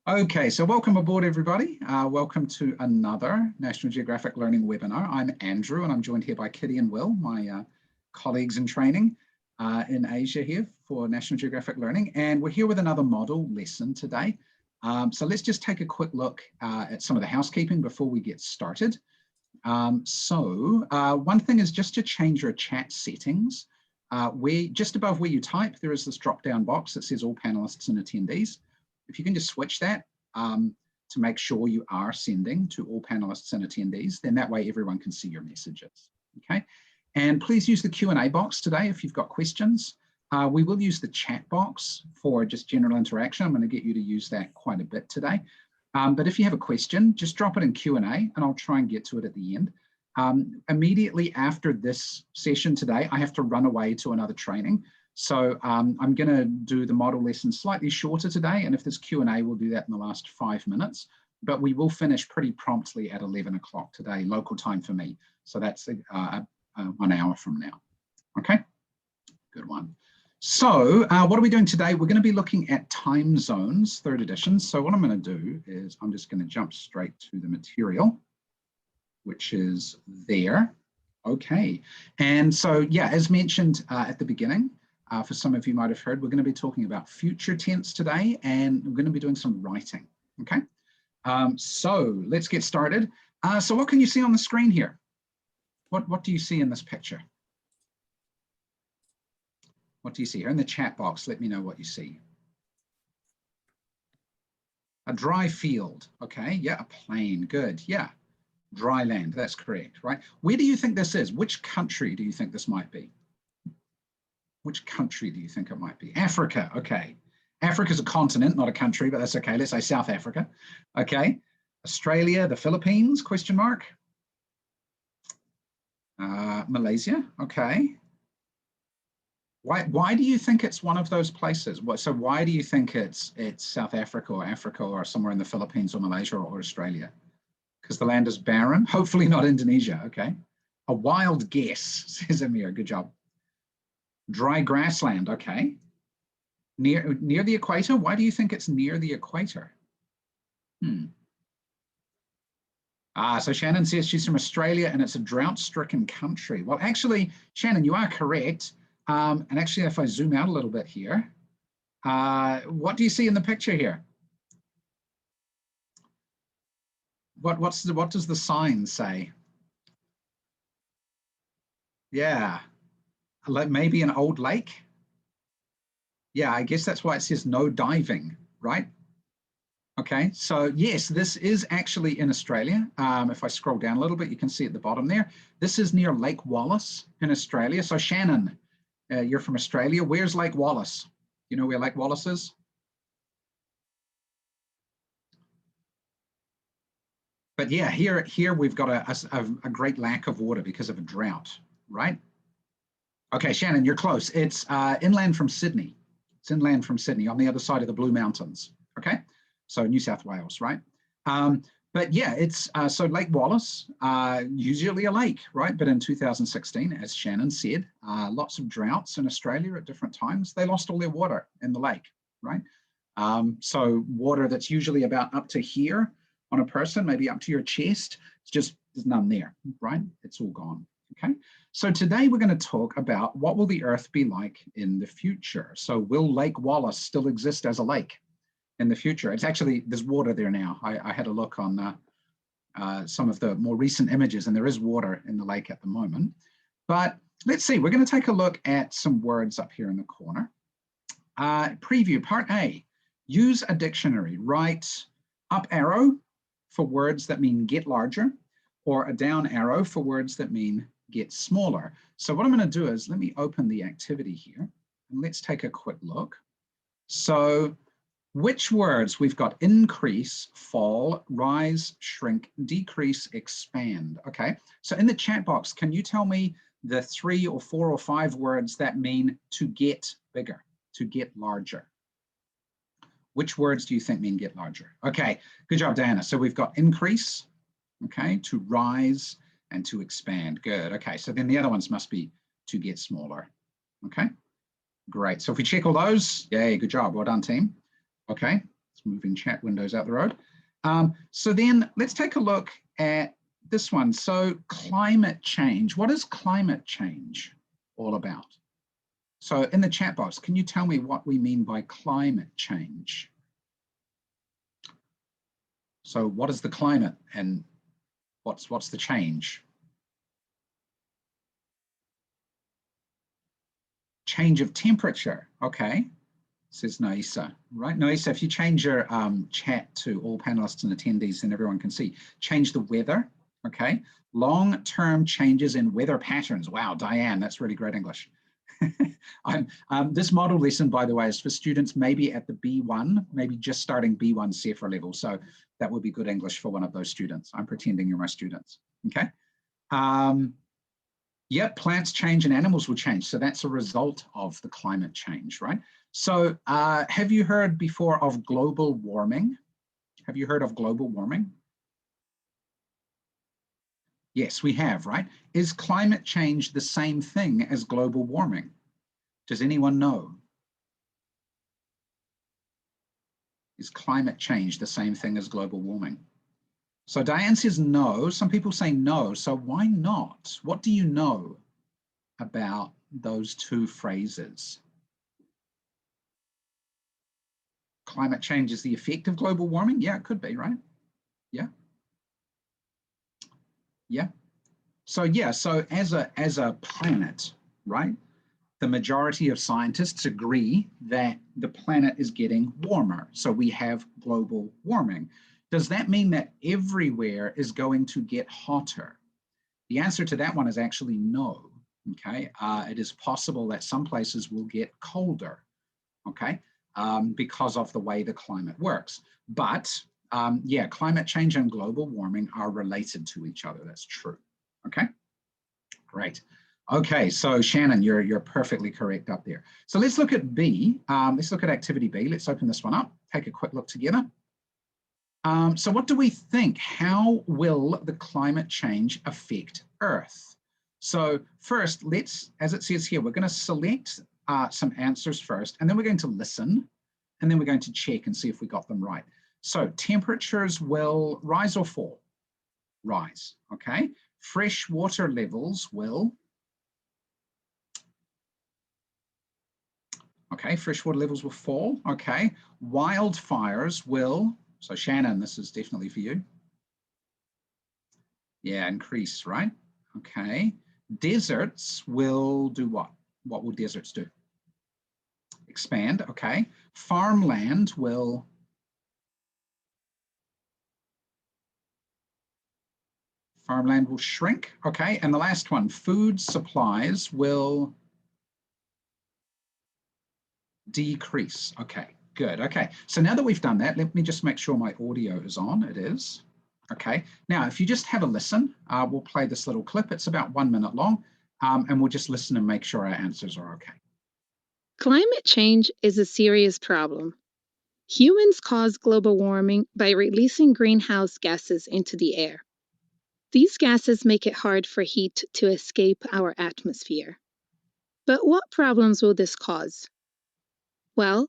Okay, so welcome aboard, everybody. Welcome to another National Geographic Learning webinar. I'm Andrew, and I'm joined here by Kitty and Will, my colleagues in training in Asia here for National Geographic Learning. And we're here with another model lesson today. So let's just take a quick look at some of the housekeeping before we get started. One thing is just to change your chat settings. Just above where you type, there is this drop-down box that says all panelists and attendees. If you can just switch that to make sure you are sending to all panelists and attendees, then that way everyone can see your messages, okay? And please use the Q&A box today if you've got questions. We will use the chat box for just general interaction. I'm going to get you to use that quite a bit today. But if you have a question, just drop it in Q&A and I'll try and get to it at the end. Immediately after this session today, I have to run away to another training. So I'm going to do the model lesson slightly shorter today, and if there's Q&A, we'll do that in the last 5 minutes. But we will finish pretty promptly at 11 o'clock today, local time for me. So that's 1 hour from now. Okay, good one. So what are we doing today? We're going to be looking at time zones, 3rd edition. So what I'm going to do is I'm just going to jump straight to the material, which is there. Okay, and so yeah, as mentioned at the beginning, for some of you might have heard, we're going to be talking about future tense today, and we're going to be doing some writing, okay? So let's get started. So what can you see on the screen here? What do you see in this picture? What do you see here? In the chat box, let me know what you see. A dry field, okay, yeah, a plain, good, yeah. Dry land, that's correct, right? Where do you think this is? Which country do you think this might be? Which country do you think it might be? Africa, okay. Africa's a continent, not a country, but that's okay. Let's say South Africa, okay. Australia, the Philippines, question mark. Malaysia, okay. Why do you think it's one of those places? So why do you think it's South Africa or somewhere in the Philippines or Malaysia or Australia? Because the land is barren, hopefully not Indonesia, okay. A wild guess, says Amir, good job. Dry grassland, okay. Near the equator, why do you think it's near the equator? So Shannon says she's from Australia and it's a drought-stricken country. Well, actually, Shannon, you are correct. And actually, if I zoom out a little bit here, what do you see in the picture here? What does the sign say? Yeah, like maybe an old lake. Yeah, I guess that's why it says no diving, right? Okay, so yes, this is actually in Australia. If I scroll down a little bit, you can see at the bottom there. This is near Lake Wallace in Australia. So Shannon, you're from Australia. Where's Lake Wallace? You know where Lake Wallace is? But yeah, here we've got a great lack of water because of a drought, right? Okay, Shannon, you're close. It's inland from Sydney. It's inland from Sydney on the other side of the Blue Mountains, okay? So New South Wales, right? But yeah, it's so Lake Wallace, usually a lake, right? But in 2016, as Shannon said, lots of droughts in Australia at different times. They lost all their water in the lake, right? So water that's usually about up to here on a person, maybe up to your chest, there's none there, right? It's all gone, okay? So today we're going to talk about what will the Earth be like in the future. So will Lake Wallace still exist as a lake in the future? It's actually, there's water there now. I had a look on some of the more recent images and there is water in the lake at the moment. But let's see, we're going to take a look at some words up here in the corner. Preview, part A, use a dictionary. Write up arrow for words that mean get larger or a down arrow for words that mean get smaller. So what I'm going to do is let me open the activity here and let's take a quick look. So which words? We've got increase, fall, rise, shrink, decrease, expand. Okay, so in the chat box, can you tell me the 3 or 4 or 5 words that mean to get bigger, to get larger? Which words do you think mean get larger? Okay, good job, Diana. So we've got increase, okay, to rise and to expand. Good, okay, so then the other ones must be to get smaller. Okay, great. So if we check all those, yay, good job, well done, team. Okay, It's moving chat windows out the road. So then let's take a look at this one. So climate change. What is climate change all about? So in the chat box, can you tell me what we mean by climate change? So what is the climate and what's the change? Change of temperature, okay, says Naisa, right? Naisa, if you change your chat to all panelists and attendees, then everyone can see. Change the weather, okay? Long-term changes in weather patterns. Wow, Diane, that's really great English. This model lesson, by the way, is for students maybe at the B1, maybe just starting B1 CEFRA level. So that would be good English for one of those students. I'm pretending you're my students, okay? Yep, plants change and animals will change. So that's a result of the climate change, right? So have you heard before of global warming? Have you heard of global warming? Yes, we have, right? Is climate change the same thing as global warming? Does anyone know? Is climate change the same thing as global warming? So Diane says no. Some people say no. So why not? What do you know about those two phrases? Climate change is the effect of global warming? Yeah, it could be, right? Yeah. Yeah. So yeah, so as a planet, right? The majority of scientists agree that the planet is getting warmer. So we have global warming. Does that mean that everywhere is going to get hotter? The answer to that one is actually no, okay? It is possible that some places will get colder, okay? Because of the way the climate works. But yeah, climate change and global warming are related to each other, that's true, okay? Great. Okay, so Shannon, you're perfectly correct up there. So let's look at B. Let's look at activity B. Let's open this one up, take a quick look together. So what do we think? How will the climate change affect Earth? So first, let's, as it says here, we're going to select some answers first, and then we're going to listen, and then we're going to check and see if we got them right. So temperatures will rise or fall? Rise, okay? Fresh water levels will? Okay, freshwater levels will fall, okay. Wildfires will, so Shannon, this is definitely for you. Yeah, increase, right? Okay. Deserts will do what? What will deserts do? Expand, okay. Farmland will shrink, okay. And the last one, food supplies will decrease. Okay, good. Okay, so now that we've done that, let me just make sure my audio is on. It is. Okay, now if you just have a listen, we'll play this little clip. It's about 1 minute long, and we'll just listen and make sure our answers are okay. Climate change is a serious problem. Humans cause global warming by releasing greenhouse gases into the air. These gases make it hard for heat to escape our atmosphere. But what problems will this cause? Well,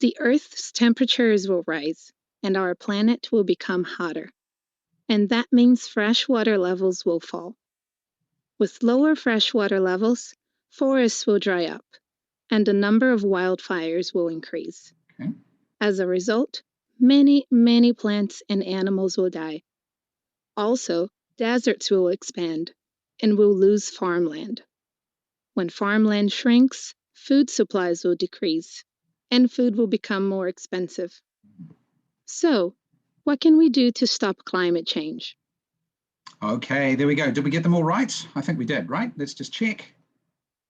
the Earth's temperatures will rise, and our planet will become hotter. And that means freshwater levels will fall. With lower freshwater levels, forests will dry up, and the number of wildfires will increase. Okay. As a result, many, many plants and animals will die. Also, deserts will expand, and we'll lose farmland. When farmland shrinks, food supplies will decrease, and food will become more expensive. So, what can we do to stop climate change? Okay, there we go. Did we get them all right? I think we did, right? Let's just check.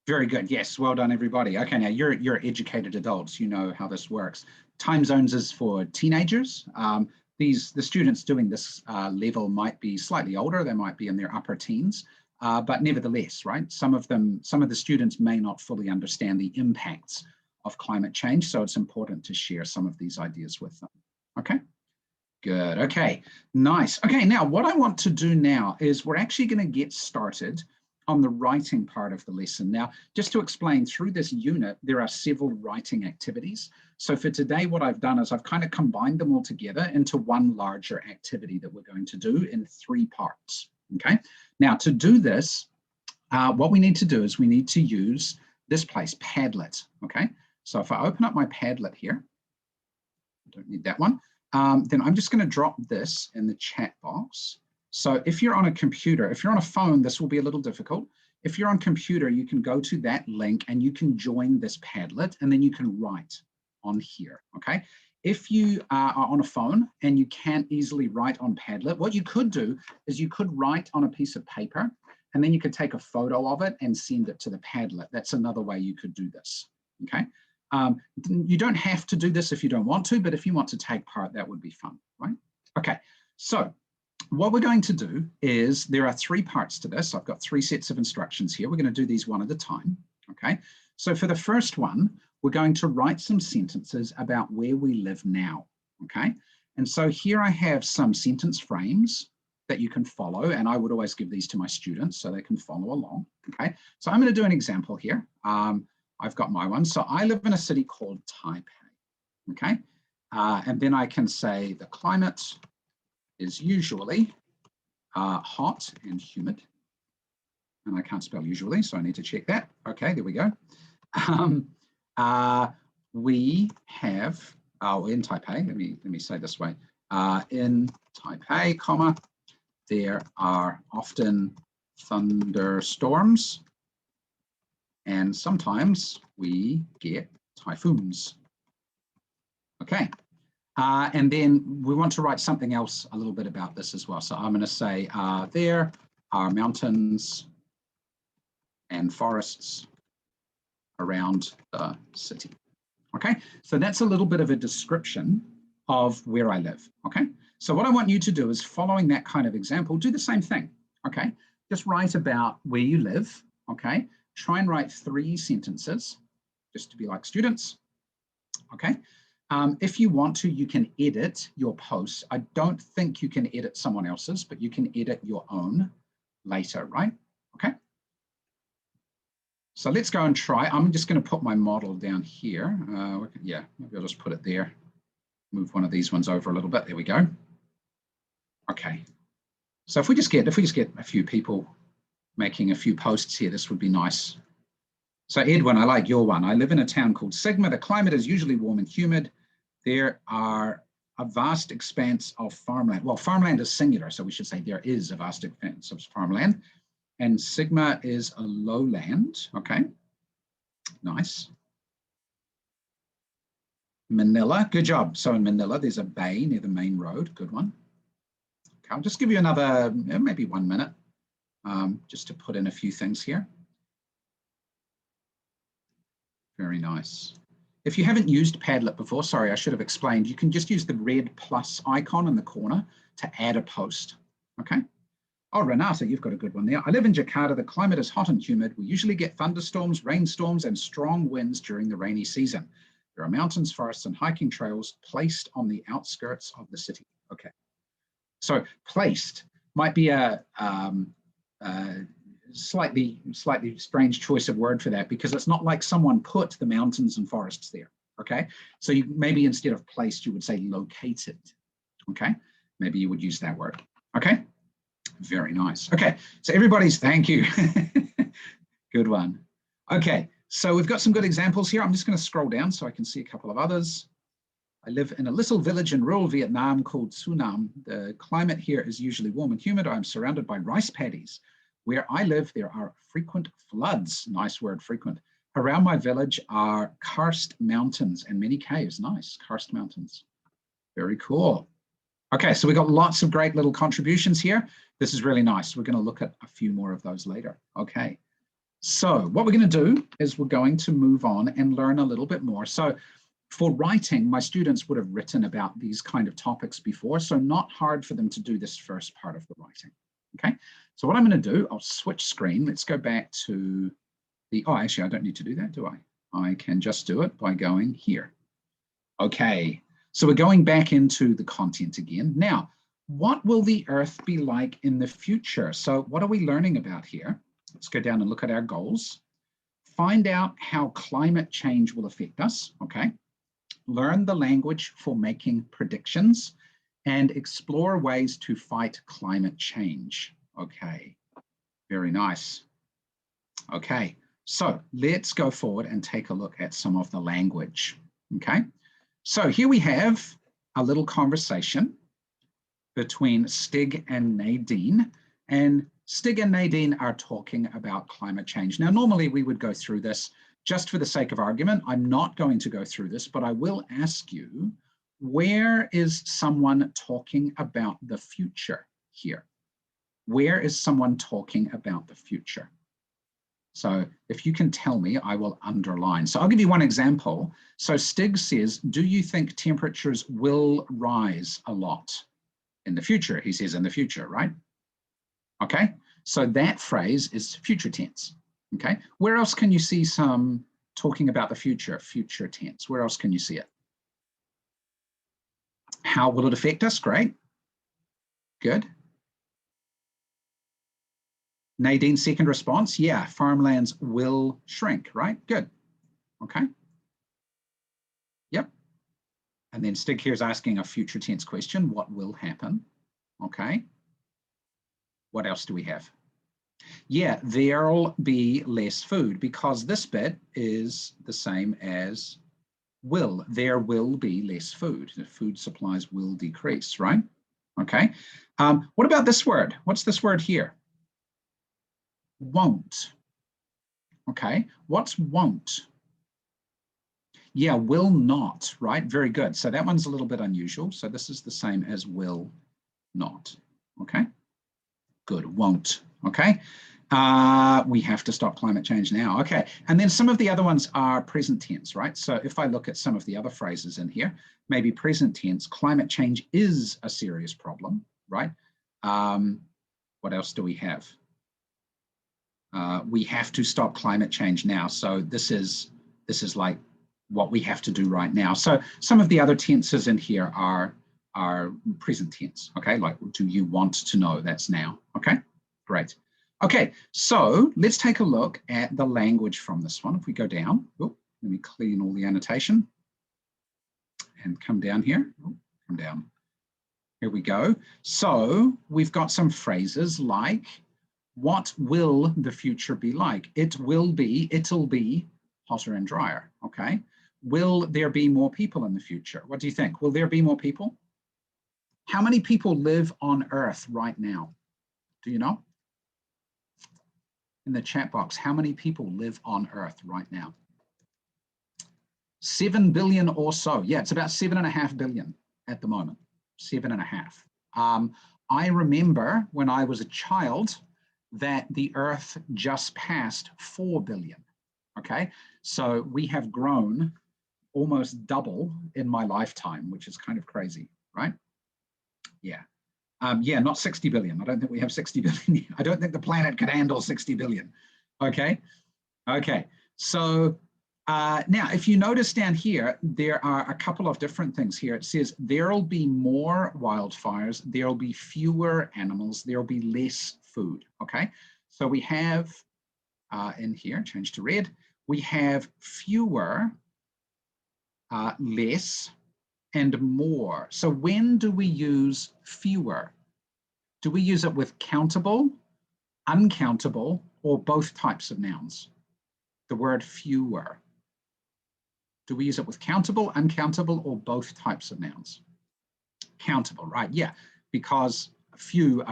Very good. Yes, well done, everybody. Okay, now you're educated adults. You know how this works. Time zones is for teenagers. The students doing this level might be slightly older. They might be in their upper teens, but nevertheless, right? Some of the students may not fully understand the impacts of climate change, so it's important to share some of these ideas with them. Okay. Good. Okay, nice. Okay, now what I want to do now is we're actually going to get started on the writing part of the lesson. Now, just to explain, through this unit, there are several writing activities. So for today, what I've done is I've kind of combined them all together into one larger activity that we're going to do in 3 parts, okay? Now, to do this, what we need to do is we need to use this place, Padlet, okay? So if I open up my Padlet here, I don't need that one, then I'm just gonna drop this in the chat box. So if you're on a computer, if you're on a phone, this will be a little difficult. If you're on computer, you can go to that link and you can join this Padlet and then you can write on here, okay? If you are on a phone and you can't easily write on Padlet, what you could do is you could write on a piece of paper and then you could take a photo of it and send it to the Padlet. That's another way you could do this, okay? You don't have to do this if you don't want to, but if you want to take part, that would be fun, right? Okay, so what we're going to do is there are 3 parts to this. I've got 3 sets of instructions here. We're going to do these one at a time, okay? So for the first one, we're going to write some sentences about where we live now, okay? And so here I have some sentence frames that you can follow, and I would always give these to my students so they can follow along, okay? So I'm going to do an example here. I've got my one. So I live in a city called Taipei, okay? And then I can say the climate is usually hot and humid. And I can't spell usually, so I need to check that. Okay, there we go. We have, in Taipei, let me say this way. In Taipei, comma, there are often thunderstorms and sometimes we get typhoons. Okay. And then we want to write something else a little bit about this as well. So I'm going to say there are mountains and forests around the city. Okay, so that's a little bit of a description of where I live. Okay, so what I want you to do is, following that kind of example, do the same thing. Okay, just write about where you live. Okay, try and write 3 sentences just to be like students. Okay. If you want to, you can edit your posts. I don't think you can edit someone else's, but you can edit your own later, right? Okay. So let's go and try. I'm just going to put my model down here. Yeah, maybe I'll just put it there. Move one of these ones over a little bit. There we go. Okay. So if we just get a few people making a few posts here, this would be nice. So Edwin, I like your one. I live in a town called Sigma. The climate is usually warm and humid. There are a vast expanse of farmland. Well, farmland is singular, so we should say there is a vast expanse of farmland. And Sigma is a lowland. Okay, nice. Manila, good job. So in Manila, there's a bay near the main road. Good one. Okay, I'll just give you another, maybe 1 minute, just to put in a few things here. Very nice. If you haven't used Padlet before, sorry, I should have explained, you can just use the red plus icon in the corner to add a post, okay? Oh, Renata, you've got a good one there. I live in Jakarta. The climate is hot and humid. We usually get thunderstorms, rainstorms, and strong winds during the rainy season. There are mountains, forests, and hiking trails placed on the outskirts of the city. Okay, so placed might be a slightly strange choice of word for that, because it's not like someone put the mountains and forests there, okay? So you maybe instead of placed, you would say located, okay? Maybe you would use that word, okay? Very nice. Okay, so everybody's, thank you. Good one. Okay, so we've got some good examples here. I'm just going to scroll down so I can see a couple of others. I live in a little village in rural Vietnam called Sunam. The climate here is usually warm and humid. I'm surrounded by rice paddies. Where I live, there are frequent floods. Nice word, frequent. Around my village are karst mountains and many caves. Nice, karst mountains. Very cool. Okay, so we got lots of great little contributions here. This is really nice. We're going to look at a few more of those later. Okay, so what we're going to do is we're going to move on and learn a little bit more. So for writing, my students would have written about these kind of topics before, so not hard for them to do this first part of the writing. Okay, so what I'm going to do, I'll switch screen. Let's go back to the, oh, actually, I don't need to do that, do I? I can just do it by going here. Okay, so we're going back into the content again. Now, what will the Earth be like in the future? So what are we learning about here? Let's go down and look at our goals. Find out how climate change will affect us, okay? Learn the language for making predictions and explore ways to fight climate change. Okay, very nice. Okay, so let's go forward and take a look at some of the language, okay? So here we have a little conversation between Stig and Nadine, and Stig and Nadine are talking about climate change. Now, normally we would go through this just for the sake of argument. I'm not going to go through this, but I will ask you, where is someone talking about the future here? Where is someone talking about the future? So if you can tell me, I will underline. So I'll give you one example. So Stig says, do you think temperatures will rise a lot in the future? He says in the future, right? Okay, so that phrase is future tense. Okay, where else can you see some talking about the future, future tense? Where else can you see it? How will it affect us? Great. Good. Nadine's second response, yeah, farmlands will shrink, right? Good. Okay. Yep. And then Stig here is asking a future tense question. What will happen? Okay. What else do we have? Yeah, there'll be less food, because this bit is the same as will. There will be less food. The food supplies will decrease, right? Okay. What about this word? What's this word here? Won't. Okay. What's won't? Yeah, will not, right? Very good. So that one's a little bit unusual. So this is the same as will not. Okay. Good. Won't. Okay. We have to stop climate change now. Okay. And then some of the other ones are present tense, right? So if I look at some of the other phrases in here, maybe present tense, climate change is a serious problem, right? What else do we have? We have to stop climate change now. So this is like what we have to do right now. So some of the other tenses in here are present tense, okay? Like, do you want to know? That's now, okay? Great. Okay, so let's take a look at the language from this one. If we go down, let me clean all the annotation and come down here, come down. Here we go. So we've got some phrases like, what will the future be like? It'll be hotter and drier, okay? Will there be more people in the future? What do you think? Will there be more people? How many people live on Earth right now? Do you know? In the chat box, how many people live on Earth right now? 7 billion or so. Yeah, it's about 7.5 billion at the moment. 7.5. I remember when I was a child that the Earth just passed 4 billion. Okay, so we have grown almost double in my lifetime, which is kind of crazy, right? Yeah. Yeah, not 60 billion. I don't think we have 60 billion. I don't think the planet could handle 60 billion. Okay. Okay. So now, if you notice down here, there are a couple of different things here. It says there'll be more wildfires. There'll be fewer animals. There'll be less food. Okay. So we have in here, change to red, we have fewer, less, and more. So when do we use fewer? Do we use it with countable, uncountable, or both types of nouns? The word fewer. Do we use it with countable, uncountable, or both types of nouns? Countable, right? Yeah, because a few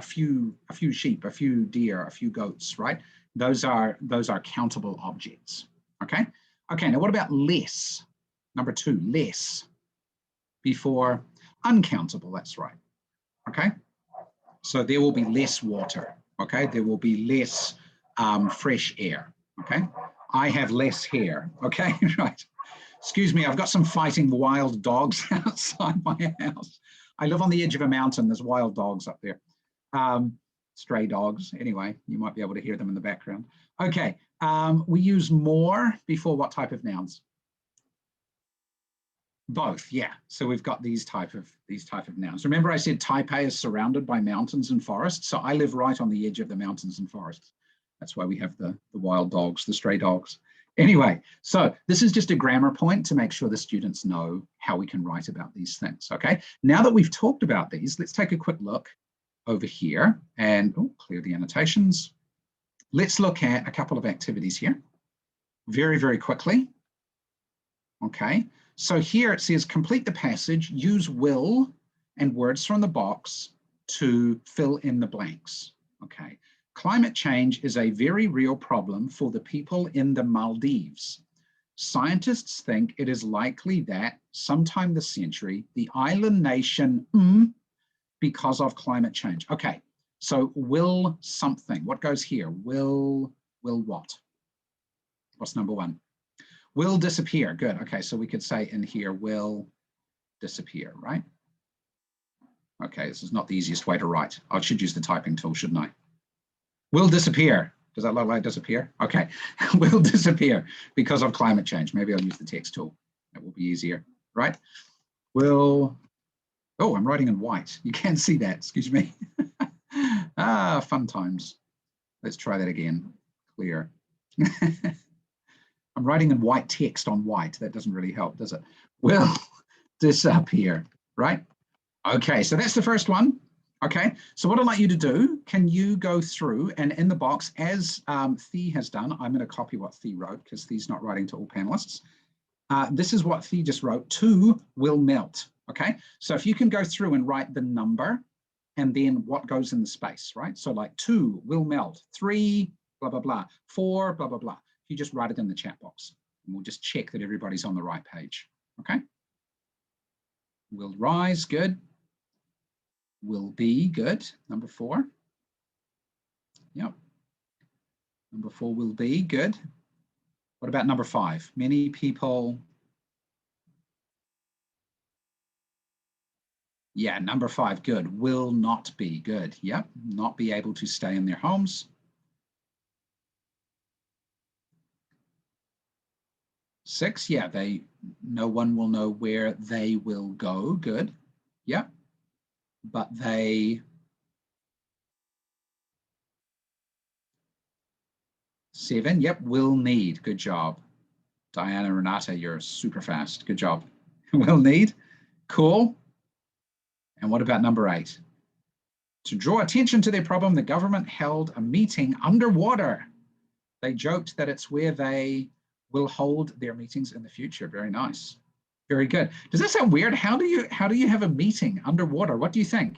sheep, a few deer, a few goats, right? Those are countable objects. Okay. Okay. Now, what about less? Number 2, less. Before uncountable. That's right. Okay. So there will be less water. Okay. There will be less fresh air. Okay. I have less hair. Okay. Right. Excuse me. I've got some fighting wild dogs outside my house. I live on the edge of a mountain. There's wild dogs up there. Stray dogs. Anyway, you might be able to hear them in the background. Okay. We use more before what type of nouns? Both, yeah. So we've got these type of nouns. Remember I said Taipei is surrounded by mountains and forests. So I live right on the edge of the mountains and forests. That's why we have the wild dogs, the stray dogs. Anyway, so this is just a grammar point to make sure the students know how we can write about these things, okay? Now that we've talked about these, let's take a quick look over here and clear the annotations. Let's look at a couple of activities here very, very quickly. Okay, so here it says complete the passage, use will and words from the box to fill in the blanks. Okay, climate change is a very real problem for the people in the Maldives. Scientists think it is likely that sometime this century, the island nation because of climate change. Okay, so will something, what goes here? Will what? What's number one? Will disappear, good. Okay, so we could say in here, will disappear, right? Okay, this is not the easiest way to write. I should use the typing tool, shouldn't I? Will disappear. Does that look like disappear? Okay, will disappear because of climate change. Maybe I'll use the text tool. That will be easier, right? Will, oh, I'm writing in white. You can't see that, excuse me. Fun times. Let's try that again. Clear. I'm writing in white text on white. That doesn't really help, does it? Will disappear, right? Okay, so that's the first one. Okay, so what I'd like you to do, can you go through and in the box, as Thea has done, I'm going to copy what Thea wrote because Thea's not writing to all panelists. This is what Thea just wrote, 2 will melt. Okay, so if you can go through and write the number and then what goes in the space, right? So like 2 will melt, 3, blah, blah, blah, 4, blah, blah, blah. You just write it in the chat box and we'll just check that everybody's on the right page. Okay. Will rise, good. Will be, good. Number 4. Yep. Number 4 will be, good. What about number 5? Many people. Yeah, number 5, good. Will not be, good. Yep. Not be able to stay in their homes. 6, yeah, no one will know where they will go, good. Yep. But they. 7, yep, will need, good job. Diana, Renata, you're super fast, good job. Will need, cool. And what about number 8? To draw attention to their problem, the government held a meeting underwater. They joked that it's where they will hold their meetings in the future. Very nice. Very good. Does that sound weird? How do you have a meeting underwater? What do you think?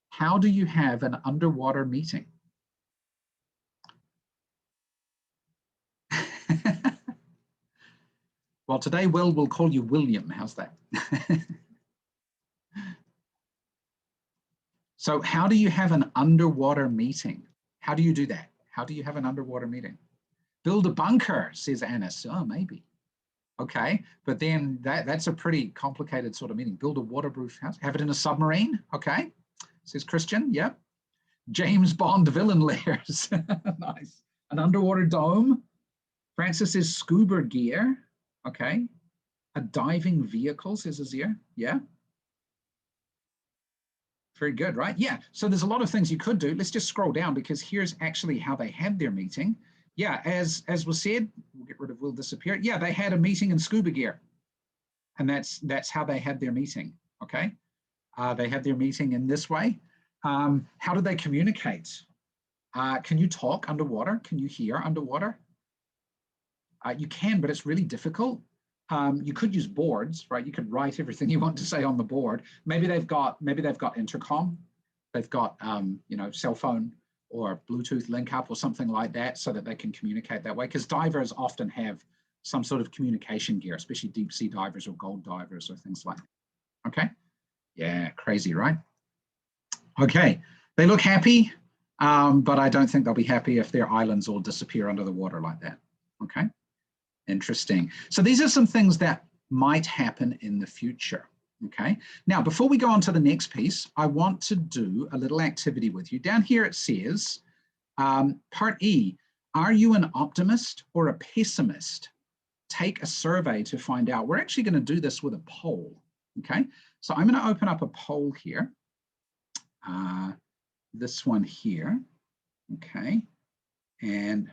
How do you have an underwater meeting? Well, today we'll call you William. How's that? So how do you have an underwater meeting? How do you do that? How do you have an underwater meeting? Build a bunker, says Anis. Oh, maybe. Okay, but then that's a pretty complicated sort of meeting. Build a waterproof house. Have it in a submarine. Okay, says Christian. Yep. James Bond villain layers. Nice. An underwater dome. Francis says scuba gear. Okay. A diving vehicle, says Azir. Yeah. Very good, right? Yeah. So there's a lot of things you could do. Let's just scroll down because here's actually how they had their meeting. Yeah, as was said, we'll get rid of will disappear. Yeah, they had a meeting in scuba gear. And that's how they had their meeting, okay? They had their meeting in this way. How did they communicate? Can you talk underwater? Can you hear underwater? You can, but it's really difficult. You could use boards, right? You could write everything you want to say on the board. Maybe they've got intercom. They've got cell phone or Bluetooth link up or something like that so that they can communicate that way. Because divers often have some sort of communication gear, especially deep sea divers or gold divers or things like that. Okay. Yeah, crazy, right? Okay, they look happy, but I don't think they'll be happy if their islands all disappear under the water like that. Okay. Interesting. So these are some things that might happen in the future. Okay. Now, before we go on to the next piece, I want to do a little activity with you. Down here it says, part E, are you an optimist or a pessimist? Take a survey to find out. We're actually going to do this with a poll. Okay. So I'm going to open up a poll here. This one here. Okay. And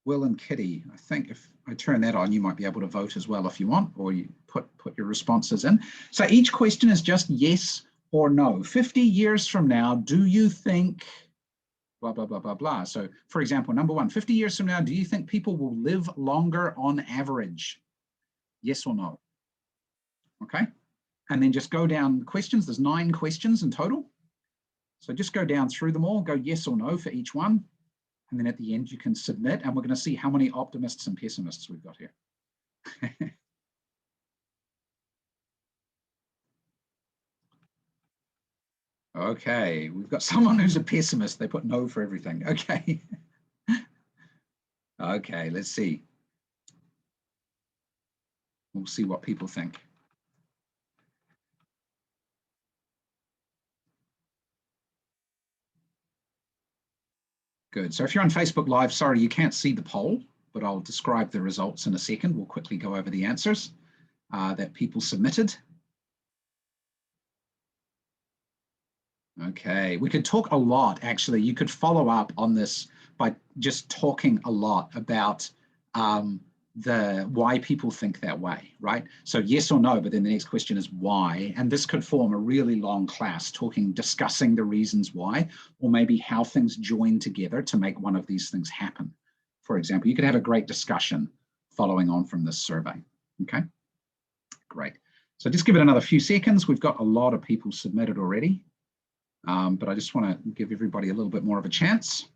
Will and Kitty, I think if I turn that on, you might be able to vote as well if you want, or you put your responses in. So each question is just yes or no. 50 years from now, do you think blah, blah, blah, blah, blah. So for example, number one, 50 years from now, do you think people will live longer on average? Yes or no? Okay. And then just go down questions. There's 9 questions in total. So just go down through them all, go yes or no for each one. And then at the end, you can submit, and we're going to see how many optimists and pessimists we've got here. Okay, we've got someone who's a pessimist. They put no for everything. Okay. Okay, let's see. We'll see what people think. Good. So if you're on Facebook Live, sorry, you can't see the poll, but I'll describe the results in a second. We'll quickly go over the answers that people submitted. Okay, we could talk a lot, actually. You could follow up on this by just talking a lot about why people think that way, right? So yes or no, but then the next question is why. And this could form a really long class discussing the reasons why, or maybe how things join together to make one of these things happen. For example, you could have a great discussion following on from this survey, okay? Great. So just give it another few seconds. We've got a lot of people submitted already. But I just want to give everybody a little bit more of a chance.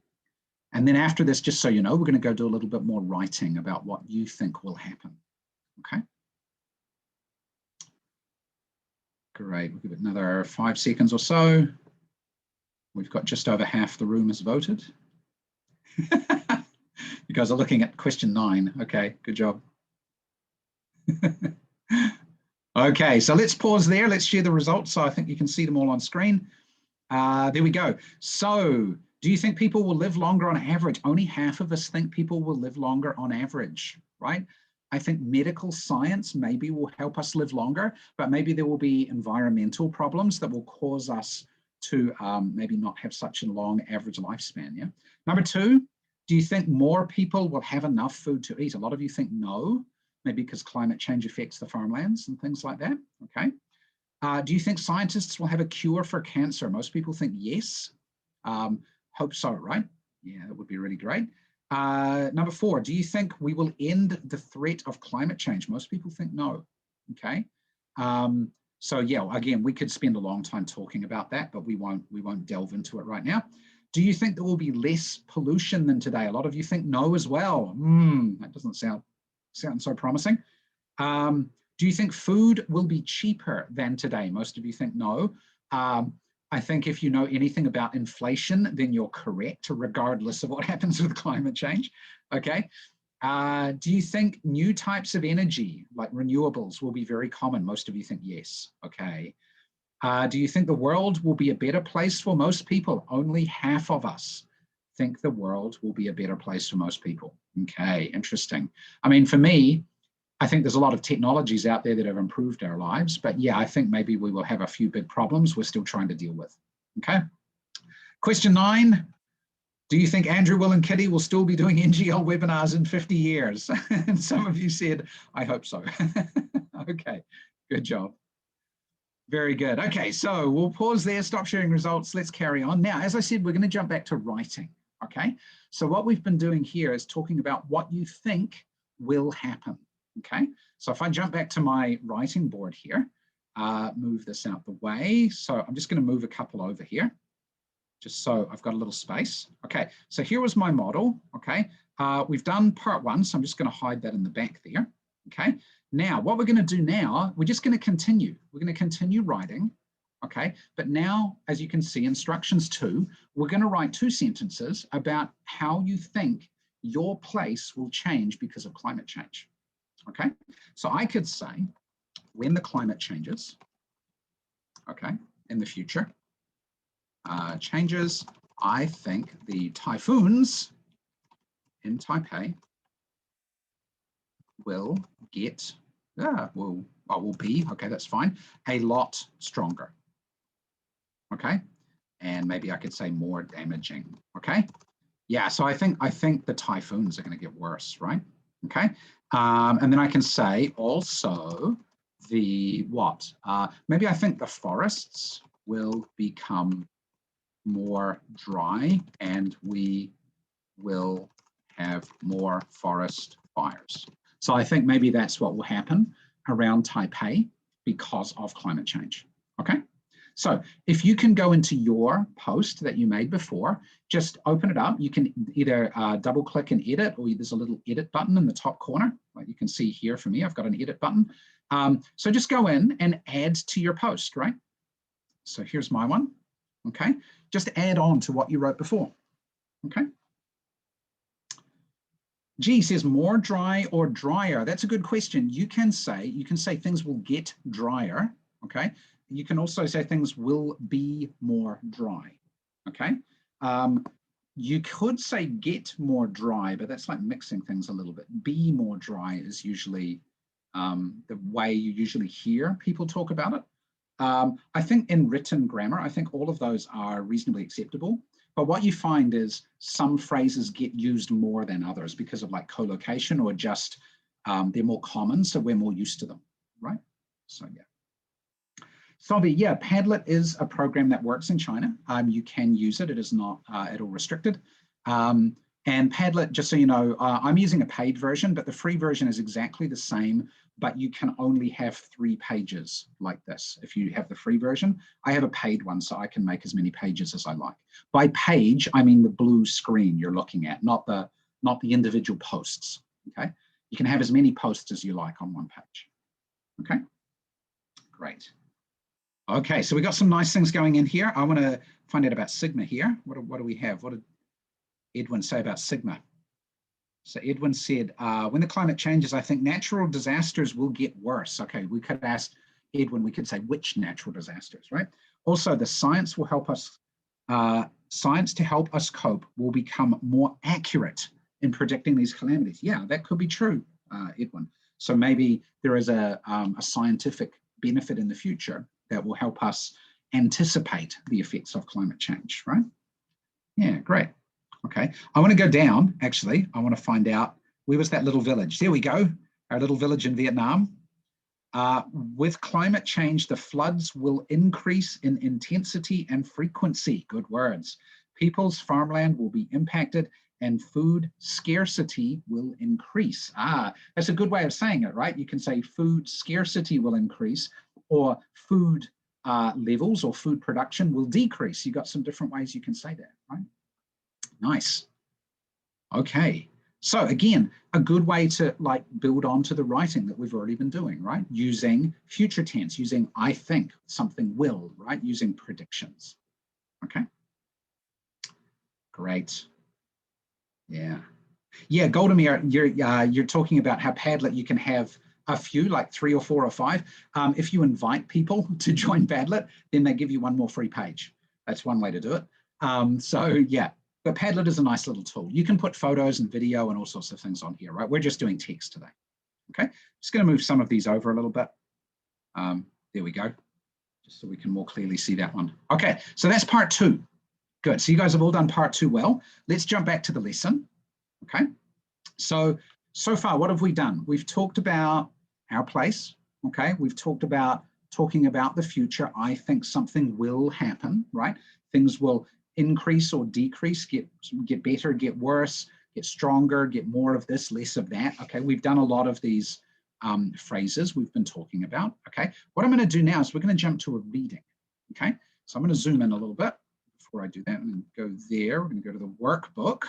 And then after this, just so you know, we're going to go do a little bit more writing about what you think will happen. Okay. Great. We'll give it another 5 seconds or so. We've got just over half the room has voted. You guys are looking at question 9. Okay, good job. Okay, so let's pause there. Let's share the results so I think you can see them all on screen. There we go. So do you think people will live longer on average? Only half of us think people will live longer on average, right? I think medical science maybe will help us live longer, but maybe there will be environmental problems that will cause us to maybe not have such a long average lifespan, yeah? Number 2, do you think more people will have enough food to eat? A lot of you think no, maybe because climate change affects the farmlands and things like that, okay? Do you think scientists will have a cure for cancer? Most people think yes. Hope so, right? Yeah, that would be really great. Number 4, do you think we will end the threat of climate change? Most people think no, okay? So yeah, again, we could spend a long time talking about that, but we won't delve into it right now. Do you think there will be less pollution than today? A lot of you think no as well. That doesn't sound so promising. Do you think food will be cheaper than today? Most of you think no. I think if you know anything about inflation, then you're correct, regardless of what happens with climate change, okay? Do you think new types of energy, like renewables, will be very common? Most of you think yes, okay. Do you think the world will be a better place for most people? Only half of us think the world will be a better place for most people. Okay, interesting. I mean, for me, I think there's a lot of technologies out there that have improved our lives, but yeah, I think maybe we will have a few big problems we're still trying to deal with. Okay. Question 9, do you think Andrew, Will, and Kitty will still be doing NGL webinars in 50 years? And some of you said, I hope so. Okay, good job. Very good. Okay, so we'll pause there, stop sharing results. Let's carry on. Now, as I said, we're going to jump back to writing. Okay, so what we've been doing here is talking about what you think will happen. Okay, so if I jump back to my writing board here, move this out the way. So I'm just going to move a couple over here, just so I've got a little space. Okay, so here was my model. Okay, we've done part 1, so I'm just going to hide that in the back there. Okay, now what we're going to do now, we're just going to continue. We're going to continue writing. Okay, but now, as you can see, instructions 2, we're going to write 2 sentences about how you think your place will change because of climate change. Okay, so I could say, when the climate changes, okay, in the future, changes, I think the typhoons in Taipei will get, will be, okay, that's fine, a lot stronger. Okay, and maybe I could say more damaging. Okay, Yeah, so I think the typhoons are going to get worse, right? Okay, and then I can say also the what? Maybe I think the forests will become more dry, and we will have more forest fires. So I think maybe that's what will happen around Taipei because of climate change. Okay. So if you can go into your post that you made before, just open it up. You can either double click and edit, or there's a little edit button in the top corner. Like you can see here for me, I've got an edit button. So just go in and add to your post, right? So here's my one. Okay. Just add on to what you wrote before. Okay. G says more dry or drier. That's a good question. You can say things will get drier. Okay. You can also say things will be more dry. Okay. You could say get more dry, but that's like mixing things a little bit. Be more dry is usually the way you usually hear people talk about it. I think in written grammar, I think all of those are reasonably acceptable. But what you find is some phrases get used more than others because of like collocation, or just they're more common, so we're more used to them, right? So yeah. Sobi, yeah, Padlet is a program that works in China. You can use it. It is not at all restricted. And Padlet, just so you know, I'm using a paid version, but the free version is exactly the same, but you can only have 3 pages like this if you have the free version. I have a paid one, so I can make as many pages as I like. By page, I mean the blue screen you're looking at, not the individual posts, okay? You can have as many posts as you like on one page, okay? Great. Okay, so we got some nice things going in here. I want to find out about sigma here. What do we have? What did Edwin say about sigma? So Edwin said, when the climate changes, I think natural disasters will get worse. Okay, we could ask Edwin, we could say which natural disasters, right? Also, the science will help us, science to help us cope will become more accurate in predicting these calamities. Yeah, that could be true, Edwin. So maybe there is a scientific benefit in the future that will help us anticipate the effects of climate change, right? Yeah, great. Okay, I want to go down, actually. I want to find out, where was that little village? There we go, our little village in Vietnam. With climate change, the floods will increase in intensity and frequency. Good words. People's farmland will be impacted and food scarcity will increase. That's a good way of saying it, right? You can say food scarcity will increase, or food levels or food production will decrease. You've got some different ways you can say that, right? Nice. Okay. So again, a good way to like build on to the writing that we've already been doing, right? Using future tense, using I think, something will, right? Using predictions. Okay. Great. Yeah. Yeah, Goldemir, you're talking about how Padlet you can have a few, like 3 or 4 or 5. If you invite people to join Padlet, then they give you one more free page. That's one way to do it. So yeah, but Padlet is a nice little tool. You can put photos and video and all sorts of things on here, right? We're just doing text today. Okay, just going to move some of these over a little bit. There we go, just so we can more clearly see that one. Okay, so that's part 2. Good, so you guys have all done part 2 well. Let's jump back to the lesson. Okay, so far, what have we done? We've talked about our place, okay? We've talked about talking about the future. I think something will happen, right? Things will increase or decrease, get better, get worse, get stronger, get more of this, less of that, okay? We've done a lot of these phrases we've been talking about, okay? What I'm gonna do now is we're gonna jump to a reading, okay? So I'm gonna zoom in a little bit. Before I do that, I'm gonna go there. We're gonna go to the workbook.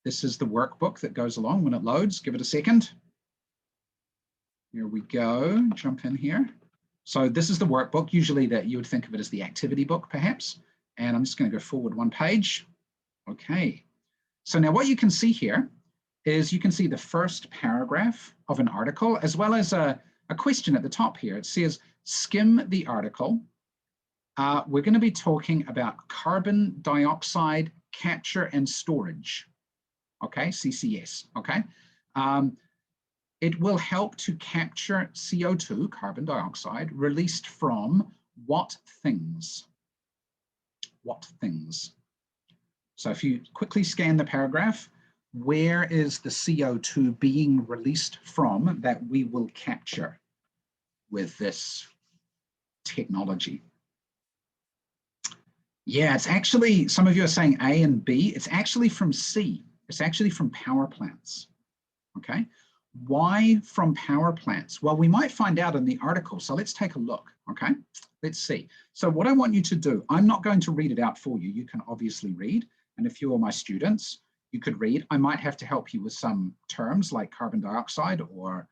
This is the workbook that goes along when it loads. Give it a second. Here we go, jump in here. So this is the workbook, usually that you would think of it as the activity book perhaps. And I'm just gonna go forward 1 page. Okay, so now what you can see here is you can see the first paragraph of an article as well as a question at the top here. It says, skim the article. We're gonna be talking about carbon dioxide capture and storage. Okay, CCS, okay? It will help to capture CO2, carbon dioxide, released from what things? What things? So if you quickly scan the paragraph, where is the CO2 being released from that we will capture with this technology? Yeah, it's actually, some of you are saying A and B, it's actually from C. It's actually from power plants, okay? Why from power plants? Well, we might find out in the article, so let's take a look, okay? Let's see. So what I want you to do, I'm not going to read it out for you. You can obviously read, and if you are my students, you could read. I might have to help you with some terms like carbon dioxide or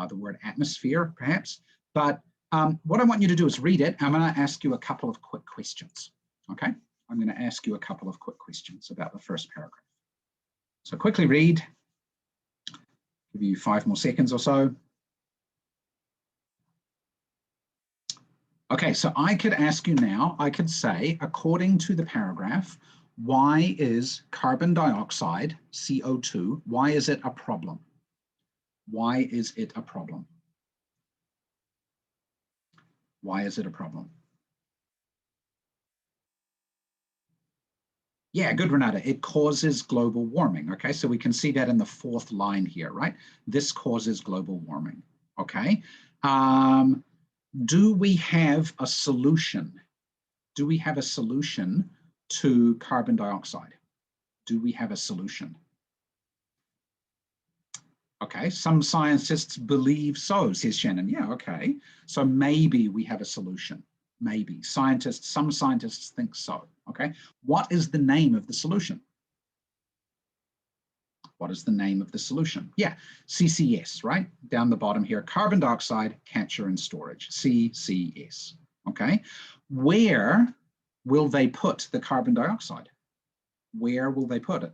the word atmosphere, perhaps. But what I want you to do is read it. I'm going to ask you a couple of quick questions, okay? I'm going to ask you a couple of quick questions about the first paragraph. So quickly read. Give you 5 more seconds or so. Okay, so I could ask you now, I could say, according to the paragraph, why is carbon dioxide, CO2, why is it a problem? Why is it a problem? Why is it a problem? Yeah, good, Renata. It causes global warming. Okay, so we can see that in the 4th line here, right? This causes global warming. Okay. Do we have a solution? Do we have a solution to carbon dioxide? Do we have a solution? Okay, some scientists believe so, says Shannon. Yeah, okay. So maybe we have a solution. Maybe. Some scientists think so. Okay. What is the name of the solution? What is the name of the solution? Yeah, CCS, right? Down the bottom here, carbon dioxide capture and storage, CCS. Okay. Where will they put the carbon dioxide? Where will they put it?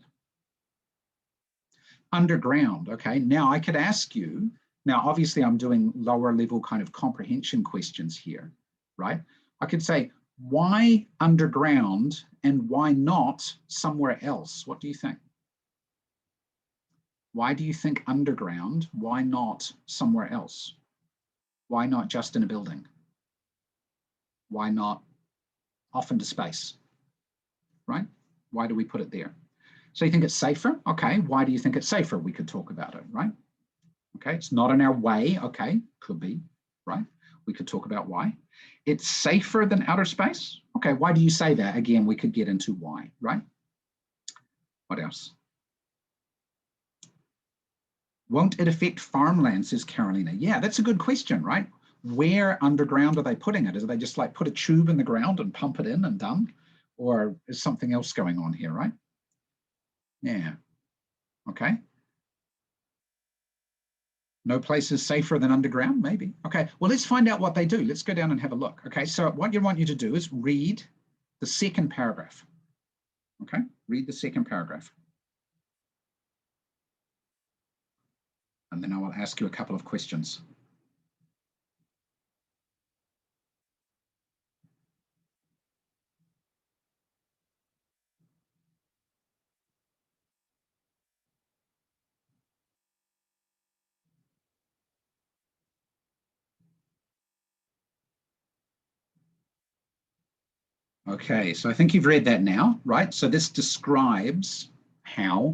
Underground. Okay. Now I could ask you, now obviously I'm doing lower level kind of comprehension questions here, right? I could say, why underground and why not somewhere else? What do you think? Why do you think underground? Why not somewhere else? Why not just in a building? Why not off into space, right? Why do we put it there? So you think it's safer? Okay, why do you think it's safer? We could talk about it, right? Okay, it's not in our way. Okay, could be, right? We could talk about why. It's safer than outer space. Okay, why do you say that? Again, we could get into why, right? What else? Won't it affect farmland, says Carolina? Yeah, that's a good question, right? Where underground are they putting it? Is they just like put a tube in the ground and pump it in and done? Or is something else going on here, right? Yeah, okay. No place is safer than underground, maybe. Okay, well, let's find out what they do. Let's go down and have a look. Okay, so what I want you to do is read the 2nd paragraph. Okay, read the 2nd paragraph. And then I will ask you a couple of questions. Okay, so I think you've read that now, right? So this describes how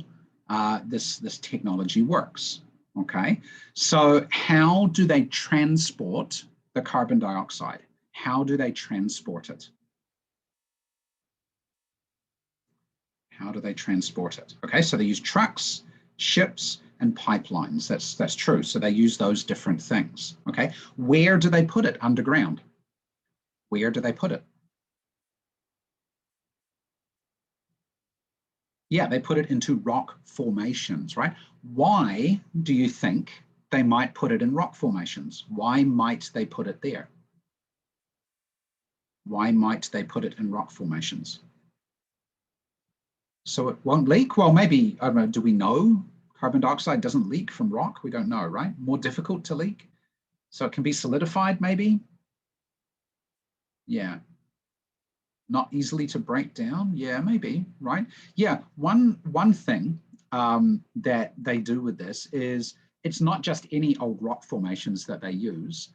this technology works. Okay, so how do they transport the carbon dioxide? How do they transport it? How do they transport it? Okay, so they use trucks, ships, and pipelines. That's true. So they use those different things. Okay, where do they put it? Underground. Where do they put it? Yeah, they put it into rock formations, right? Why do you think they might put it in rock formations? Why might they put it there? Why might they put it in rock formations? So it won't leak? Well, maybe, I don't know, do we know carbon dioxide doesn't leak from rock? We don't know, right? More difficult to leak? So it can be solidified, maybe? Yeah. Not easily to break down? Yeah, maybe, right? Yeah, one thing that they do with this is it's not just any old rock formations that they use.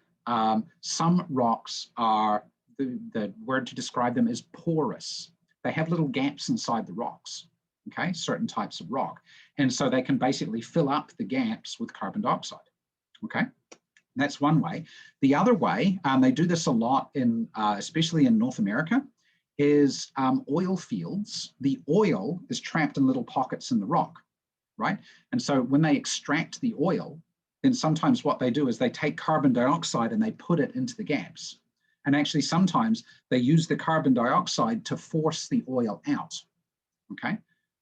Some rocks are, the word to describe them is porous. they have little gaps inside the rocks, okay, certain types of rock. And so they can basically fill up the gaps with carbon dioxide, okay? That's one way. The other way, they do this a lot in, especially in North America, is oil fields. The oil is trapped in little pockets in the rock, right? And so when they extract the oil, then sometimes what they do is they take carbon dioxide and they put it into the gaps. And actually sometimes they use the carbon dioxide to force the oil out, okay?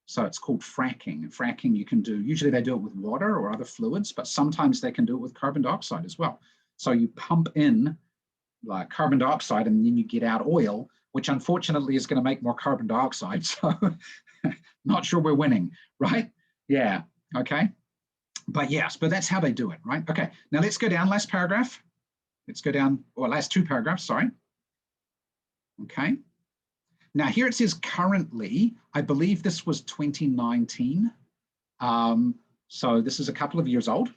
So it's called fracking. Fracking you can do, usually they do it with water or other fluids, but sometimes they can do it with carbon dioxide as well. So you pump in like carbon dioxide and then you get out oil, which unfortunately is going to make more carbon dioxide. So not sure we're winning, right? Yeah, okay. But yes, but that's how they do it, right? Okay, now let's go down, last paragraph. Let's go down, or last two paragraphs, sorry. Okay. Now here it says currently, I believe this was 2019. So this is a couple of years old,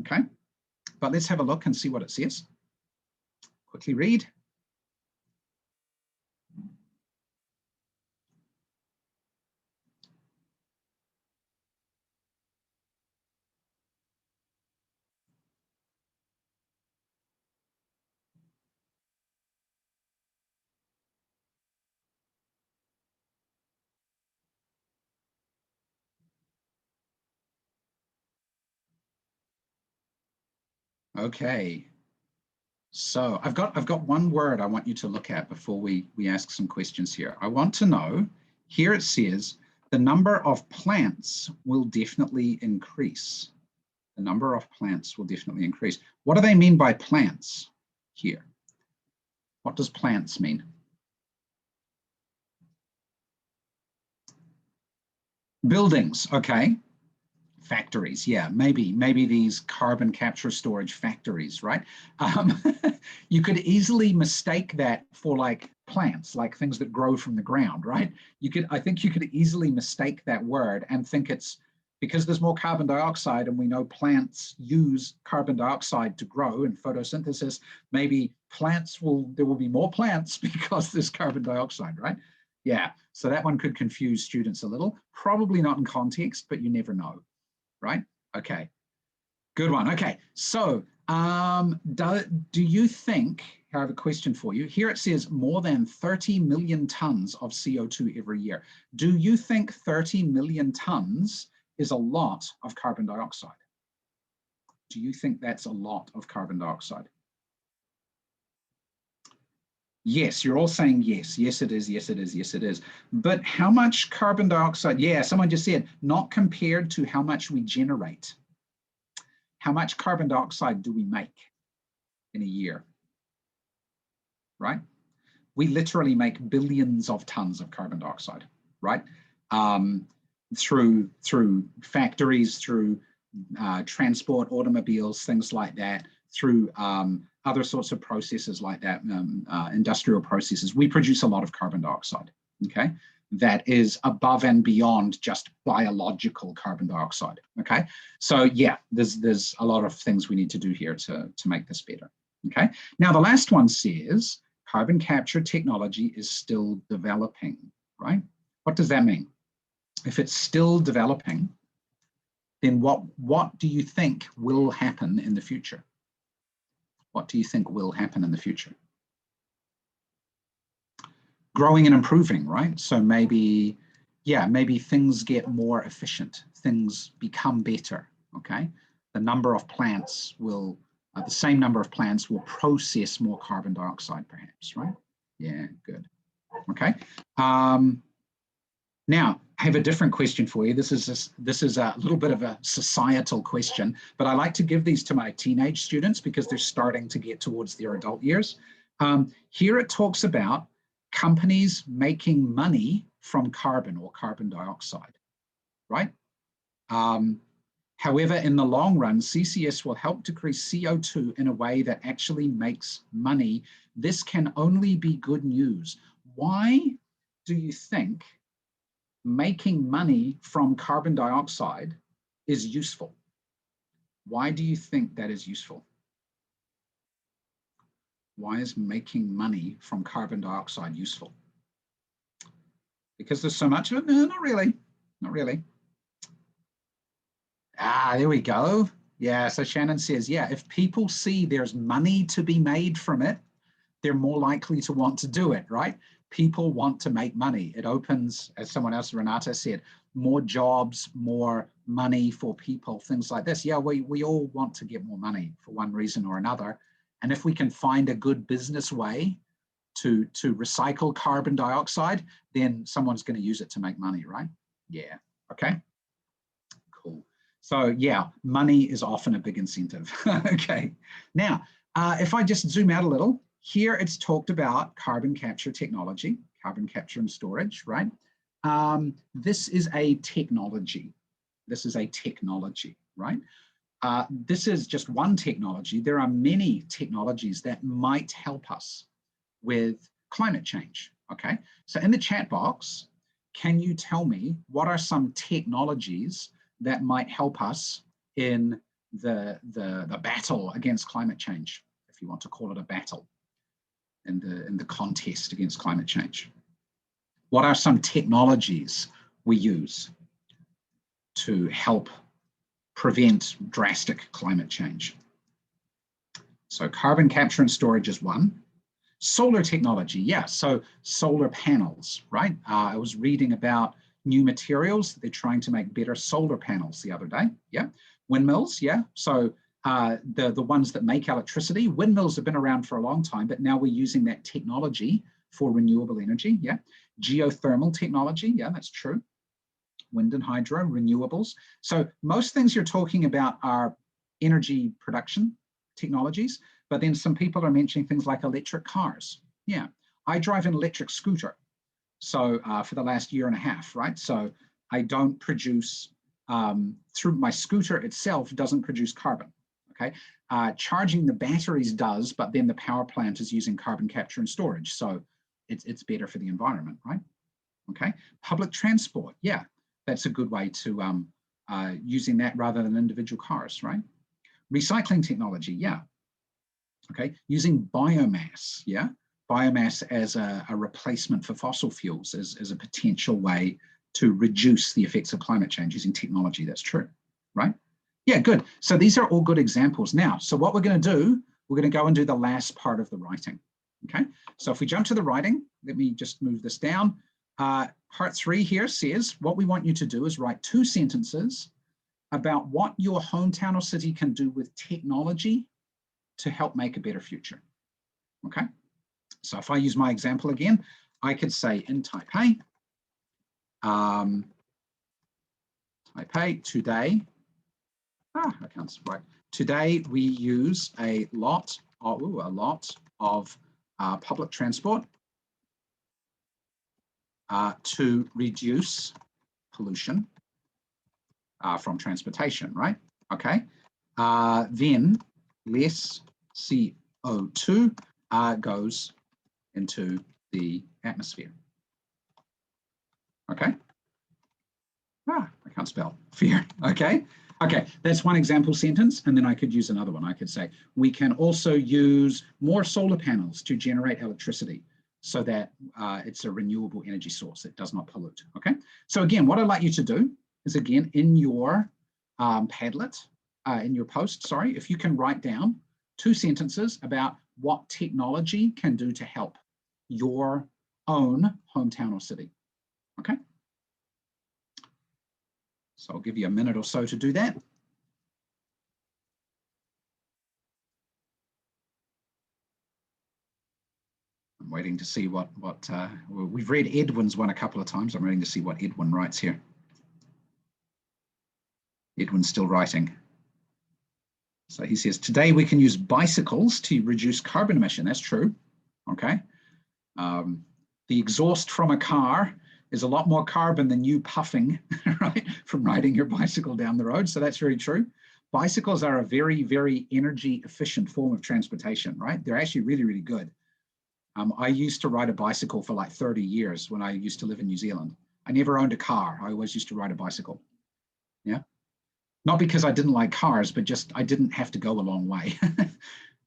okay? But let's have a look and see what it says. Quickly read. Okay. So I've got one word I want you to look at before we ask some questions here. I want to know, here it says, the number of plants will definitely increase. The number of plants will definitely increase. What do they mean by plants here? What does plants mean? Buildings, okay. Factories, yeah, maybe these carbon capture storage factories, right? You could easily mistake that for like plants, like things that grow from the ground, right? I think you could easily mistake that word and think it's because there's more carbon dioxide and we know plants use carbon dioxide to grow in photosynthesis, maybe there will be more plants because there's carbon dioxide, right? Yeah, so that one could confuse students a little, probably not in context, but you never know. Right? Okay, good one. Okay, so do you think, I have a question for you. Here it says more than 30 million tons of CO2 every year. Do you think 30 million tons is a lot of carbon dioxide? Do you think that's a lot of carbon dioxide? Yes, you're all saying yes. Yes, it is. Yes, it is. Yes, it is. But how much carbon dioxide? Yeah, someone just said, not compared to how much we generate. How much carbon dioxide do we make in a year, right? We literally make billions of tons of carbon dioxide, right? Through factories, through transport, automobiles, things like that, through other sorts of processes like that, industrial processes, we produce a lot of carbon dioxide, okay? That is above and beyond just biological carbon dioxide, okay? So yeah, there's a lot of things we need to do here to make this better, okay? Now the last one says, carbon capture technology is still developing, right? What does that mean? If it's still developing, then what do you think will happen in the future? What do you think will happen in the future? Growing and improving, right? So maybe, yeah, maybe things get more efficient, things become better, okay? The number of plants will, the same number of plants will process more carbon dioxide perhaps, right? Yeah, good, okay. Now, I have a different question for you. This is a little bit of a societal question, but I like to give these to my teenage students because they're starting to get towards their adult years. Here it talks about companies making money from carbon or carbon dioxide, right? However, in the long run, CCS will help decrease CO2 in a way that actually makes money. This can only be good news. Why do you think making money from carbon dioxide is useful? Why do you think that is useful? Why is making money from carbon dioxide useful? Because there's so much of it? No, not really. Not really. Ah, there we go. Yeah, so Shannon says, yeah, if people see there's money to be made from it, they're more likely to want to do it, right? People want to make money. It opens, as someone else, Renata said, more jobs, more money for people, things like this. Yeah, we all want to get more money for one reason or another. And if we can find a good business way to recycle carbon dioxide, then someone's going to use it to make money, right? Yeah, okay, cool. So yeah, money is often a big incentive. Okay, now, if I just zoom out a little, here it's talked about carbon capture technology, carbon capture and storage, right? This is a technology. This is a technology, right? This is just one technology. There are many technologies that might help us with climate change, okay? So in the chat box, can you tell me what are some technologies that might help us in the battle against climate change, if you want to call it a battle, in the contest against climate change? What are some technologies we use to help prevent drastic climate change? So carbon capture and storage is one. Solar technology, yeah, so solar panels, right? I was reading about new materials. They're trying to make better solar panels the other day, yeah. Windmills, yeah, so the ones that make electricity. Windmills have been around for a long time, but now we're using that technology for renewable energy, yeah. Geothermal technology, yeah, that's true. Wind and hydro, renewables. So most things you're talking about are energy production technologies, but then some people are mentioning things like electric cars. Yeah, I drive an electric scooter. So for the last year and a half, right? So I don't produce, through my scooter itself doesn't produce carbon, okay? Charging the batteries does, but then the power plant is using carbon capture and storage. So it's better for the environment, right? Okay, public transport, yeah, that's a good way to using that rather than individual cars, right? Recycling technology, yeah. Okay, using biomass, yeah? Biomass as a replacement for fossil fuels as a potential way to reduce the effects of climate change using technology, that's true, right? Yeah, good. So these are all good examples. Now, so what we're going to do, we're going to go and do the last part of the writing, okay? So if we jump to the writing, let me just move this down. Part 3 here says, what we want you to do is write 2 sentences about what your hometown or city can do with technology to help make a better future, okay? So if I use my example again, I could say in Taipei, today, I can't write. Today we use a lot of public transport to reduce pollution from transportation, right? Okay. Then less CO2 goes into the atmosphere. Okay. I can't spell fear. Okay. Okay, that's one example sentence, and then I could use another one. I could say, we can also use more solar panels to generate electricity so that it's a renewable energy source. It does not pollute, okay? So again, what I'd like you to do is, again, in your Padlet, in your post, sorry, if you can write down 2 sentences about what technology can do to help your own hometown or city, okay? So I'll give you a minute or so to do that. I'm waiting to see what we've read Edwin's one a couple of times. I'm waiting to see what Edwin writes here. Edwin's still writing. So he says, today we can use bicycles to reduce carbon emission. That's true, okay? The exhaust from a car is a lot more carbon than you puffing, right, from riding your bicycle down the road. So that's very true. Bicycles are a very, very energy efficient form of transportation, right? They're actually really, really good. I used to ride a bicycle for like 30 years when I used to live in New Zealand. I never owned a car. I always used to ride a bicycle. Yeah. Not because I didn't like cars, but just I didn't have to go a long way.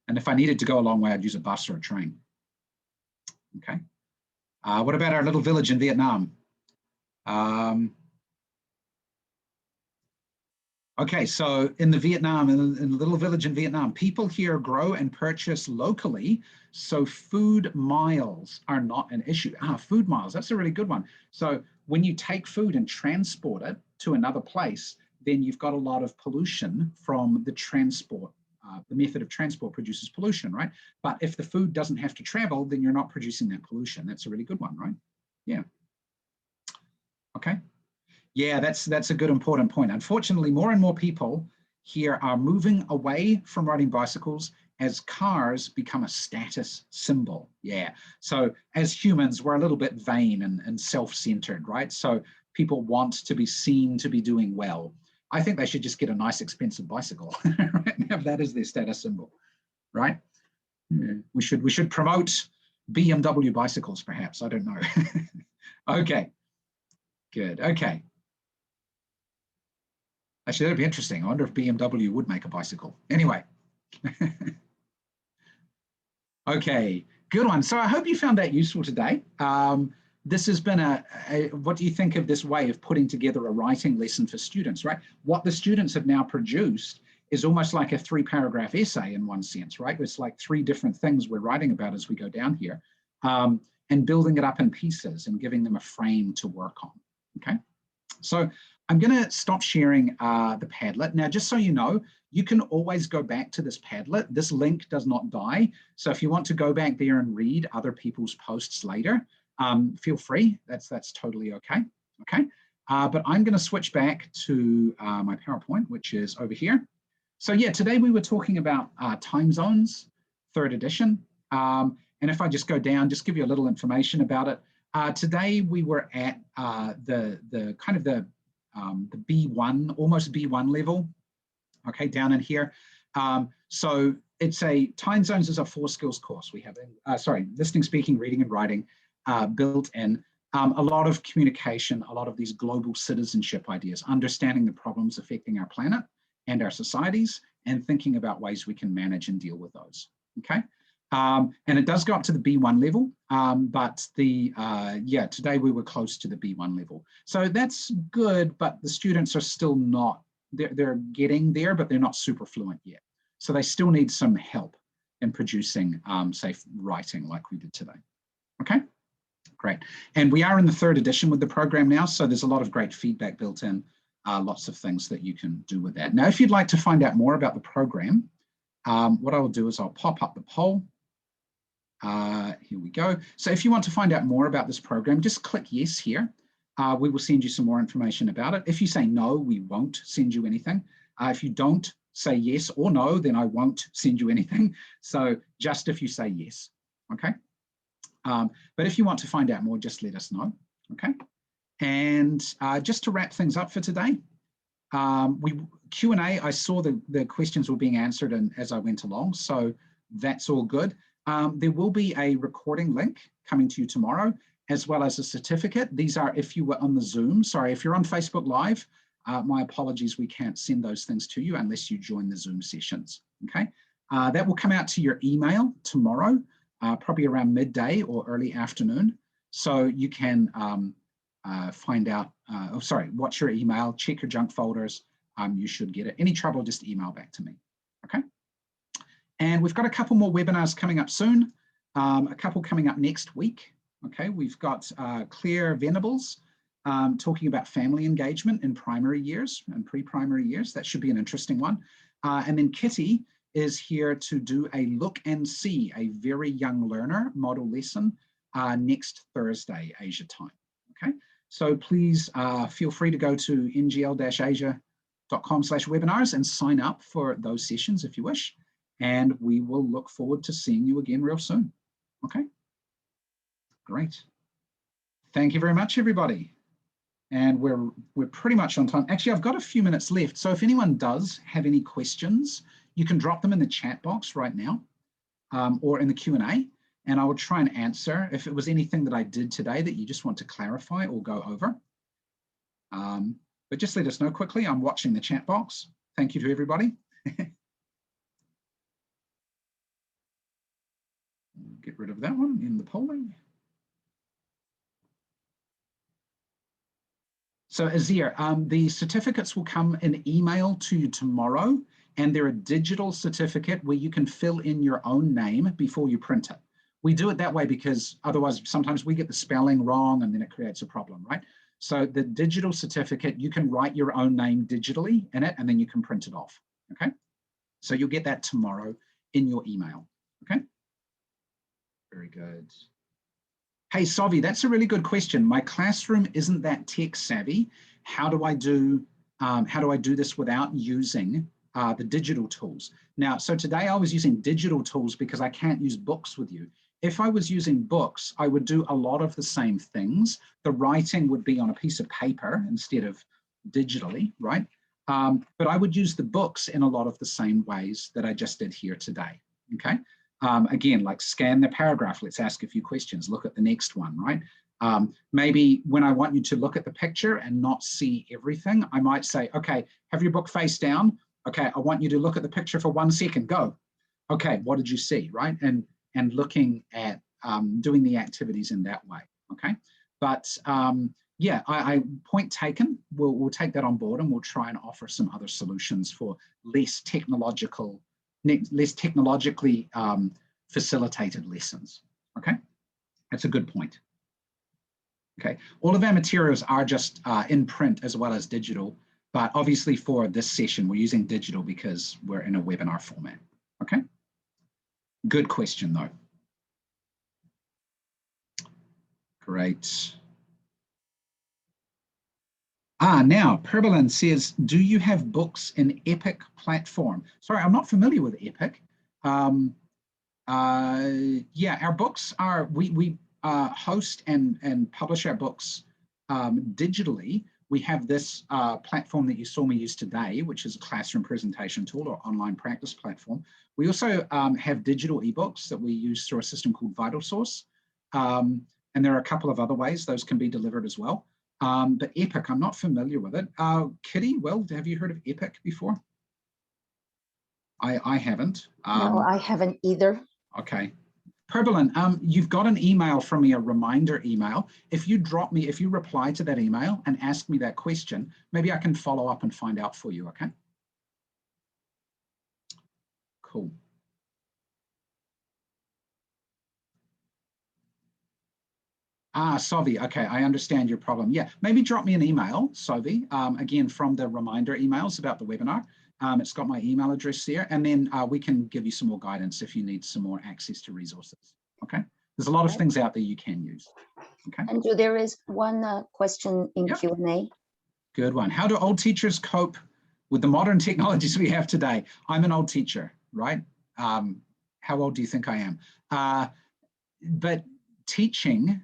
And if I needed to go a long way, I'd use a bus or a train. Okay. What about our little village in Vietnam? Um, okay, so in the Vietnam, in a little village in Vietnam, people here grow and purchase locally, so food miles are not an issue. Food miles, that's a really good one. So when you take food and transport it to another place, then you've got a lot of pollution from the transport. The method of transport produces pollution, right? But if the food doesn't have to travel, then you're not producing that pollution. That's a really good one, right? Yeah. Okay. Yeah, that's a good important point. Unfortunately, more and more people here are moving away from riding bicycles as cars become a status symbol. Yeah. So as humans, we're a little bit vain and self-centered, right? So people want to be seen to be doing well. I think they should just get a nice expensive bicycle, right? And have that as their status symbol, right? Yeah. We should promote BMW bicycles, perhaps. I don't know. Okay, good. Okay. Actually, that'd be interesting. I wonder if BMW would make a bicycle. Anyway. Okay, good one. So I hope you found that useful today. This has been what do you think of this way of putting together a writing lesson for students, right? What the students have now produced is almost like a 3-paragraph essay in one sense, right? It's like 3 different things we're writing about as we go down here, and building it up in pieces and giving them a frame to work on, okay? So I'm going to stop sharing the Padlet. Now, just so you know, you can always go back to this Padlet. This link does not die. So if you want to go back there and read other people's posts later, feel free. That's totally okay. Okay. But I'm going to switch back to my PowerPoint, which is over here. So yeah, today we were talking about time zones, 3rd edition. And if I just go down, just give you a little information about it. Today we were at the kind of the B1, almost B1 level, okay, down in here. So it's time zones is a 4 skills course. We have, listening, speaking, reading, and writing built in. A lot of communication, a lot of these global citizenship ideas, understanding the problems affecting our planet and our societies, and thinking about ways we can manage and deal with those, okay? And it does go up to the B1 level, but today we were close to the B1 level. So that's good, but the students are still not, they're getting there, but they're not super fluent yet. So they still need some help in producing, say, writing like we did today. Okay, great. And we are in the 3rd edition with the program now, so there's a lot of great feedback built in, lots of things that you can do with that. Now, if you'd like to find out more about the program, what I will do is I'll pop up the poll. Here we go. So if you want to find out more about this program, just click yes here. We will send you some more information about it. If you say no, we won't send you anything. If you don't say yes or no, then I won't send you anything. So just if you say yes, okay? But if you want to find out more, just let us know, okay? And just to wrap things up for today, Q&A, I saw the questions were being answered as I went along, so that's all good. There will be a recording link coming to you tomorrow, as well as a certificate. These are if you were on the Zoom. Sorry, if you're on Facebook Live, my apologies, we can't send those things to you unless you join the Zoom sessions, okay? That will come out to your email tomorrow, probably around midday or early afternoon. So you can find out, watch your email, check your junk folders. You should get it. Any trouble, just email back to me, okay? And we've got a couple more webinars coming up soon, a couple coming up next week. Okay, we've got Claire Venables talking about family engagement in primary years and pre-primary years. That should be an interesting one. And then Kitty is here to do a look and see, a very young learner model lesson next Thursday, Asia time. Okay, so please feel free to go to ngl-asia.com/webinars and sign up for those sessions if you wish. And we will look forward to seeing you again real soon. Okay, great. Thank you very much, everybody. And we're pretty much on time. Actually, I've got a few minutes left. So if anyone does have any questions, you can drop them in the chat box right now or in the Q&A, and I will try and answer if it was anything that I did today that you just want to clarify or go over. But just let us know quickly. I'm watching the chat box. Thank you to everybody. Get rid of that one in the polling. So Azir, the certificates will come in email to you tomorrow, and they're a digital certificate where you can fill in your own name before you print it. We do it that way because otherwise sometimes we get the spelling wrong and then it creates a problem, right? So the digital certificate, you can write your own name digitally in it and then you can print it off, okay? So you'll get that tomorrow in your email, okay? Very good. Hey, Savi, that's a really good question. My classroom isn't that tech savvy. How do I do this without using the digital tools? Now, so today I was using digital tools because I can't use books with you. If I was using books, I would do a lot of the same things. The writing would be on a piece of paper instead of digitally, right? But I would use the books in a lot of the same ways that I just did here today, okay? Again, like scan the paragraph, let's ask a few questions, look at the next one, right? Maybe when I want you to look at the picture and not see everything, I might say, okay, have your book face down. Okay, I want you to look at the picture for 1 second, go. Okay, what did you see, right? And looking at doing the activities in that way, okay? But yeah, I point taken, we'll take that on board and we'll try and offer some other solutions for less technologically facilitated lessons, okay? That's a good point. Okay, all of our materials are just in print as well as digital, but obviously for this session, we're using digital because we're in a webinar format, okay? Good question though. Great. Now, Perbalin says, do you have books in Epic platform? Sorry, I'm not familiar with Epic. Yeah, our books are, we host and publish our books digitally. We have this platform that you saw me use today, which is a classroom presentation tool or online practice platform. We also have digital ebooks that we use through a system called VitalSource. And there are a couple of other ways those can be delivered as well. But Epic, I'm not familiar with it. Kitty, well, have you heard of Epic before? I haven't. No, I haven't either. Okay. Perbalin, you've got an email from me, a reminder email. If you reply to that email and ask me that question, maybe I can follow up and find out for you, okay? Cool. Sovi, okay, I understand your problem. Yeah, maybe drop me an email, Sovi, again, from the reminder emails about the webinar. It's got my email address there, and then we can give you some more guidance if you need some more access to resources, okay? There's a lot of things out there you can use, okay? Andrew, there is one question in Q&A. Good one. How do old teachers cope with the modern technologies we have today? I'm an old teacher, right? How old do you think I am? But teaching,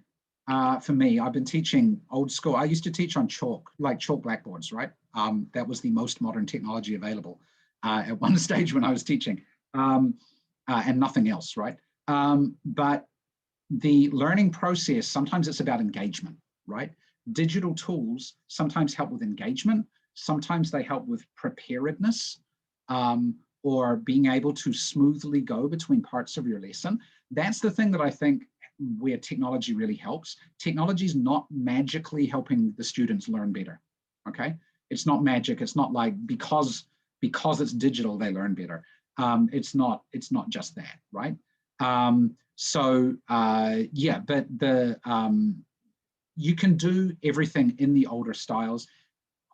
for me, I've been teaching old school. I used to teach on chalk, like chalk blackboards, right? That was the most modern technology available at one stage when I was teaching, and nothing else, right? But the learning process, sometimes it's about engagement, right? Digital tools sometimes help with engagement. Sometimes they help with preparedness or being able to smoothly go between parts of your lesson. That's the thing that I think where technology really helps. Technology is not magically helping the students learn better, okay? It's not magic. It's not like because it's digital, they learn better. It's not just that, right? Yeah, but you can do everything in the older styles.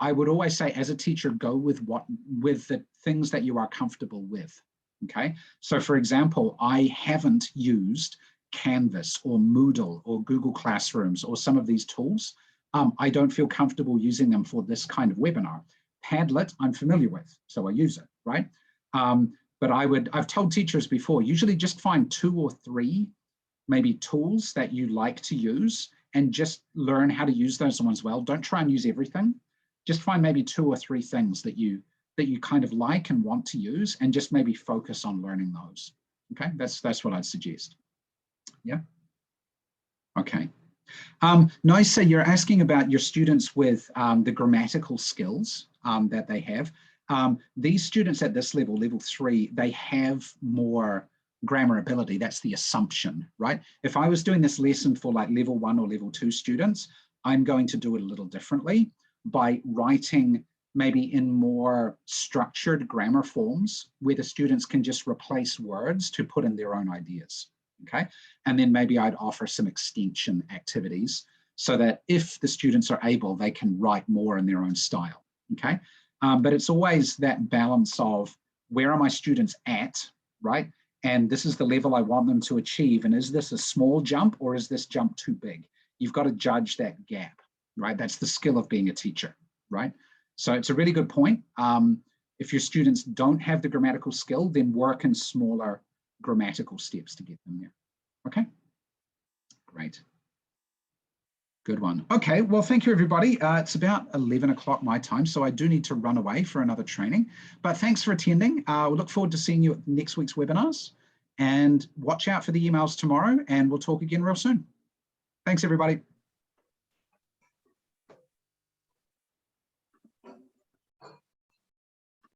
I would always say as a teacher, go with the things that you are comfortable with, okay? So for example, I haven't used Canvas or Moodle or Google Classrooms or some of these tools. I don't feel comfortable using them for this kind of webinar. Padlet, I'm familiar with, so I use it, right? But I've told teachers before, usually just find 2 or 3 maybe tools that you like to use and just learn how to use those ones well. Don't try and use everything. Just find maybe 2 or 3 things that you kind of like and want to use and just maybe focus on learning those. Okay, that's what I'd suggest. Yeah. Okay. Nisa, you're asking about your students with the grammatical skills that they have. These students at this level, level 3, they have more grammar ability. That's the assumption, right? If I was doing this lesson for like level 1 or level 2 students, I'm going to do it a little differently. by writing maybe in more structured grammar forms where the students can just replace words to put in their own ideas, okay? And then maybe I'd offer some extension activities so that if the students are able, they can write more in their own style, okay? But it's always that balance of where are my students at, right? And this is the level I want them to achieve. And is this a small jump or is this jump too big? You've got to judge that gap, right? That's the skill of being a teacher, right? So it's a really good point. If your students don't have the grammatical skill, then work in smaller grammatical steps to get them there. Okay, great. Good one. Okay, well, thank you, everybody. It's about 11 o'clock my time, so I do need to run away for another training. But thanks for attending. We look forward to seeing you at next week's webinars. And watch out for the emails tomorrow, and we'll talk again real soon. Thanks, everybody.